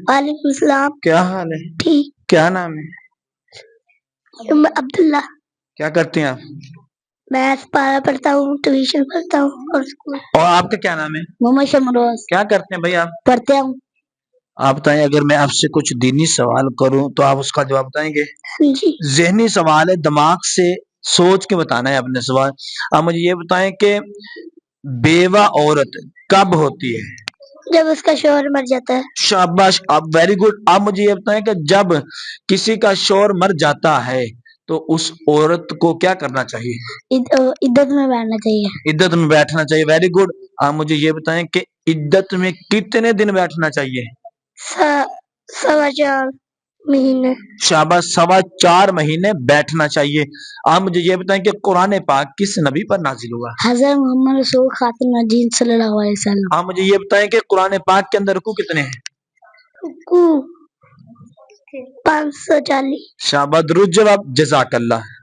وعلیکم السلام. کیا حال ہے؟ ٹھیک. کیا نام ہے؟ عبداللہ. کیا کرتے ہیں آپ؟ میں پارا پڑھتا ہوں، ٹیوشن پڑھتا ہوں اور اسکول. اور آپ کا کیا نام ہے؟ محمد شمروز. کیا کرتے ہیں بھائی آپ؟ پڑھتے ہوں. آپ بتائیں، اگر میں آپ سے کچھ دینی سوال کروں تو آپ اس کا جواب بتائیں گے؟ جی. ذہنی سوال ہے، دماغ سے سوچ کے بتانا ہے اپنے سوال. آپ مجھے یہ بتائیں کہ بیوہ عورت کب ہوتی ہے؟ جب اس کا شوہر مر جاتا ہے. شاباش، آپ ویری گڈ. آپ مجھے یہ بتائیں کہ جب کسی کا شوہر مر جاتا ہے تو اس عورت کو کیا کرنا چاہیے؟ عدت میں بیٹھنا چاہیے. عدت میں بیٹھنا چاہیے. Very good. آپ مجھے یہ بتائیں کہ عدت میں کتنے دن بیٹھنا چاہیے؟ 4.25 مہینے. شاباش، 4.25 مہینے بیٹھنا چاہیے. آپ مجھے یہ بتائیں کہ قرآن پاک کس نبی پر نازل ہوا؟ حضرت محمد رسول خاتم النبیین صلی اللہ علیہ وسلم. آپ مجھے یہ بتائیں کہ قرآن پاک کے اندر رکوع کتنے ہیں؟ رکوع 540. شاباش، درست جواب. جزاک اللہ.